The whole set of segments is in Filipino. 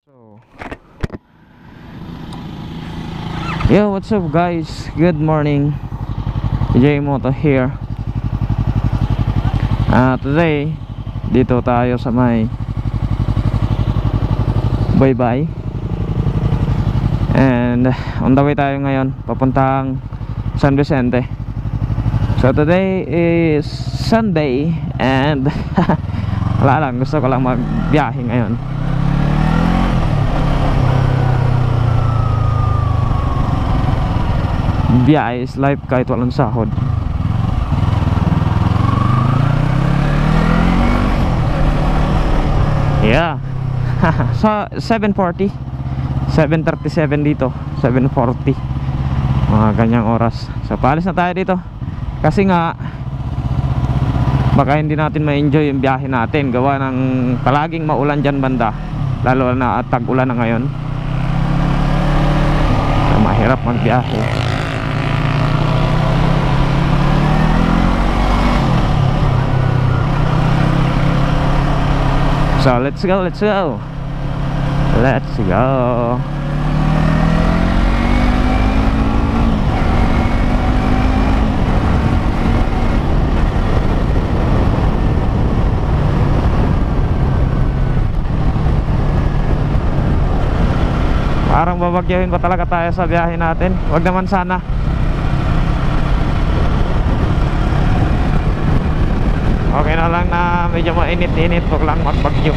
So, yo, what's up guys? Good morning. J Moto here. Today, dito tayo sa may Baybay. And on the way tayo ngayon papuntang San Vicente. So today is Sunday and wala lang, gusto ko lang magbiyahe ngayon. Biyahe is life kahit walang sahod. Yeah. So 7:40, 7:37 dito, 7:40 mga ganyang oras. So paalis na tayo dito kasi nga baka hindi natin ma-enjoy yung biyahe natin gawa ng palaging maulan dyan banda, lalo na tag-ulan na ngayon. So mahirap magbiyahe. So let's go, let's go. Let's go. Parang babagyahin pa talaga tayo sa biyahe natin. Wag naman sana. Okay na lang na medyo mainit-init, wag lang magbagyo.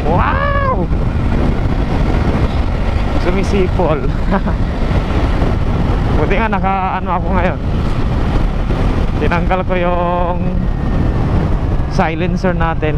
Wow! Sumisipol. Buti nga naka-ano ako ngayon. Tinanggal ko yung silencer natin.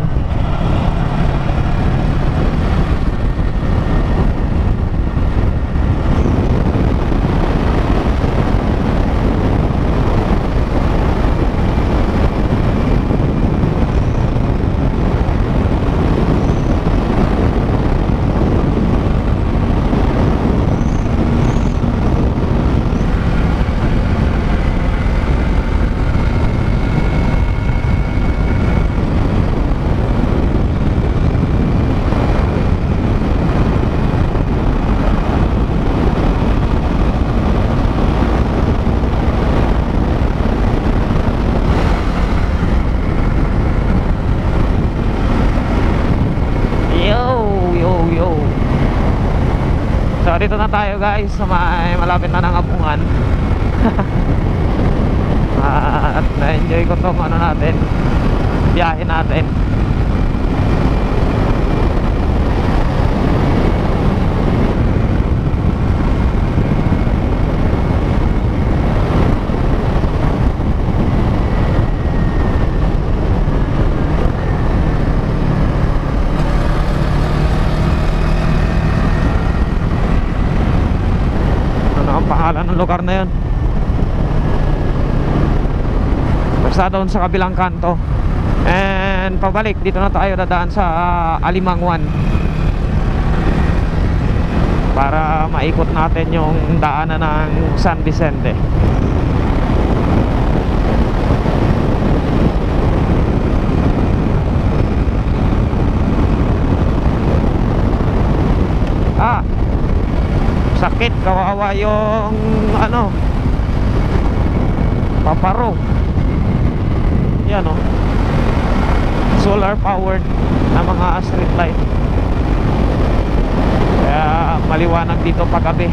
So dito na tayo guys sa malapit na ng Abungan. At na-enjoy ko tong ano natin, biyahe natin. Pangalan ng lugar na yun, basta doon sa kabilang kanto. And pabalik dito na tayo dadaan sa Alimanguan para maikot natin yung daanan ng San Vicente. Sakit, kawawa yung ano, paparo. Yan o, solar powered na mga street light, kaya maliwanag dito paggabi.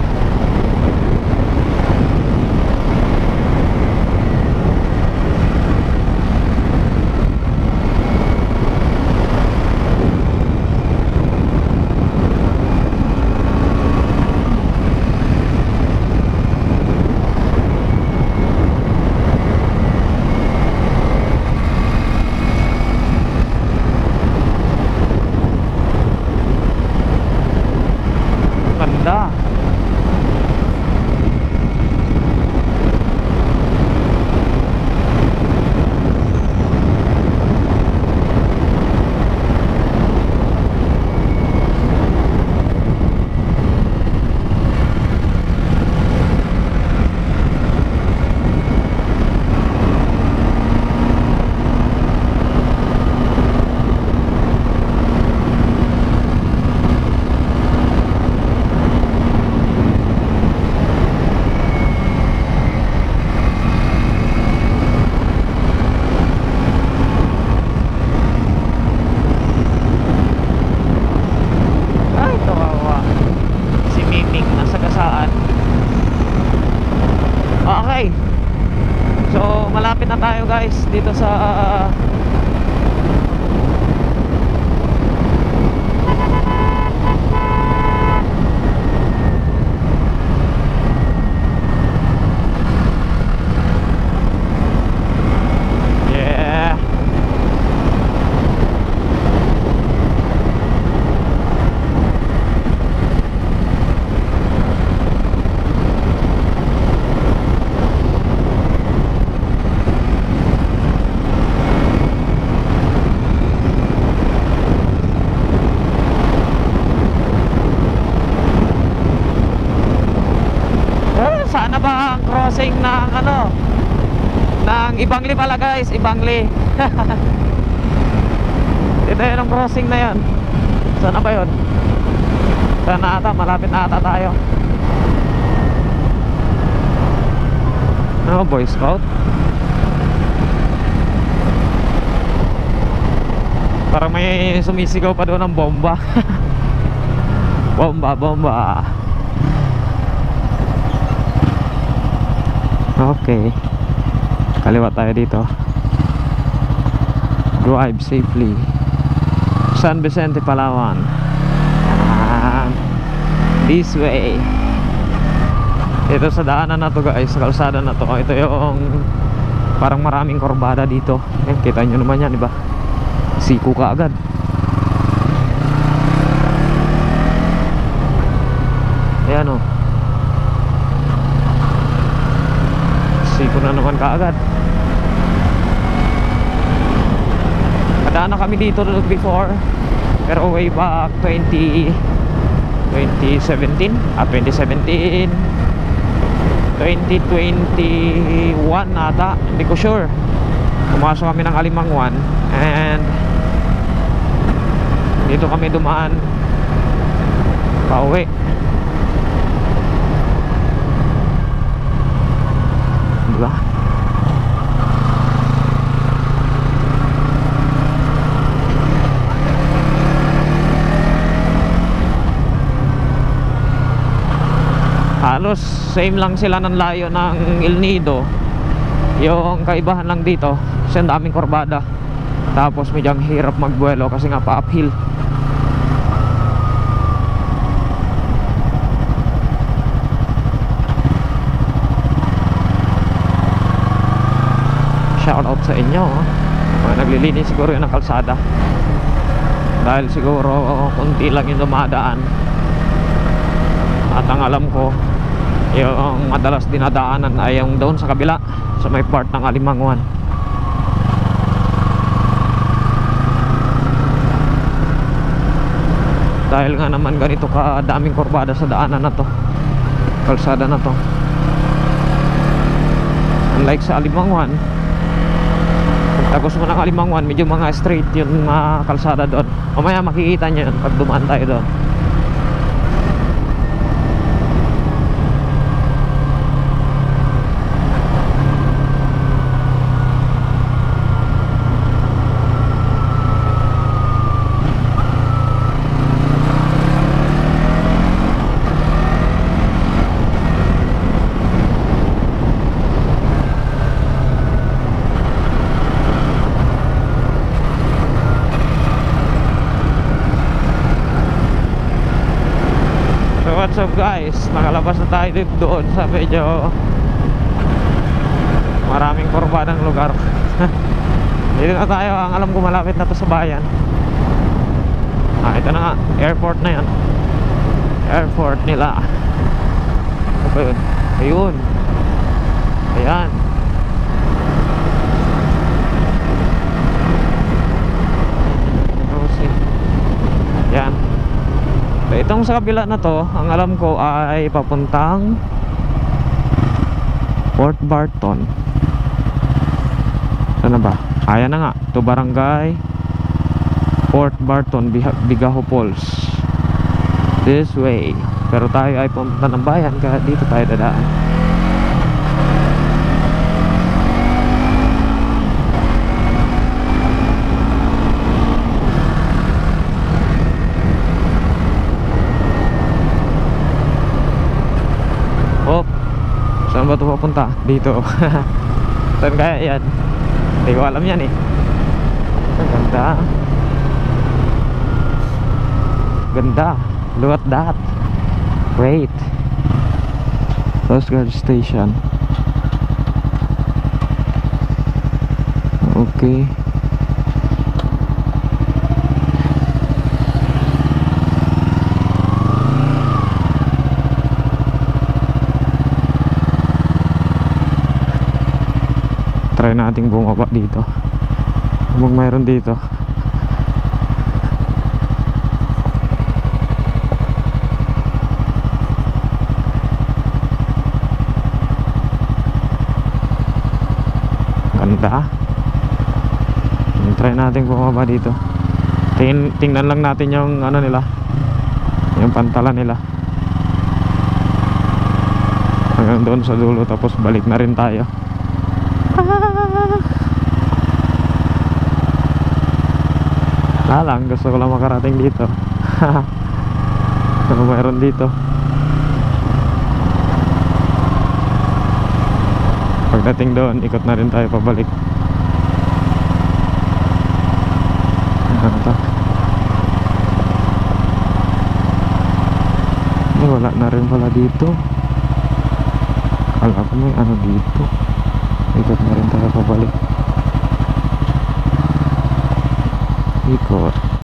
Ibangli pala guys, Ibangli. Ito yun ang crossing na yan. Saan na ba yun? Saan na ata? Malapit na ata tayo. Ano, Boy Scout? Parang may sumisigaw pa doon ng bomba. Bomba, bomba. Okay, kaliwa tayo dito. Drive safely. San Vicente, Palawan. Yan. This way. Ito sa daanan na to guys, sa kalsada na to. Ito yung parang maraming kurbada dito. Yan, kita nyo naman yan, diba? Siko ka agad. Ayan o. Siko na naman kaagad. Kadaan na kami dito before, pero way back 2017 2021 ata, hindi ko sure. Pumasok kami ng Alimanguan and dito kami dumaan pauwi. Diba? Halos same lang sila ng layo ng El Nido. Yung kaibahan lang dito, kasi ang daming kurbada. Tapos medyo hirap magbuelo kasi nga pa uphill. Shout out sa inyo, mga naglilinis siguro yun ng kalsada. Dahil siguro kunti lang yung dumadaan. At ang alam ko, yung madalas dinadaanan ay yung doon sa kabila, sa may part ng Alimanguan. Dahil nga naman ganito kadaming kurbada sa daanan na to, kalsada na to. Unlike sa Alimanguan, tagos mo ng Alimanguan, medyo mga straight yung kalsada doon. Mamaya makikita nyo yun pag dumaan tayo doon. What's up guys, nakalabas na tayo dito doon sa medyo maraming kurbadang lugar. Dito na tayo, ang alam ko malapit na to sa bayan. Ito na nga, airport na yan. Airport nila. Ano ba yun? Ayun. Ayan. Ayan. Itong sa kabila na to, ang alam ko ay papuntang Port Barton. Ano ba? Ayan na nga, to barangay Port Barton, Bigaho Falls. This way. Pero tayo ay pumunta ng bayan, kaya dito tayo dadaan. Saan ba ito papunta? Dito. Saan kaya yan? Hindi ko alam yan eh. Ang ganda. Ganda. Look at that. Great. Coast Guard Station. Okay. Try nating bumaba dito. Kung mayroon dito. Ganda. Wala. Try natin bumaba dito. Tingnan lang natin yung ano nila, yung pantalan nila hanggang doon sa dulo, tapos balik na rin tayo. Lang, gusto ko lang makarating dito. Ano mayroon dito? Pagdating doon, ikot na rin tayo pabalik. Ano to? Wala na rin pala dito. Kala ko may ano dito. Ikot na rin tayo pabalik. Ikot.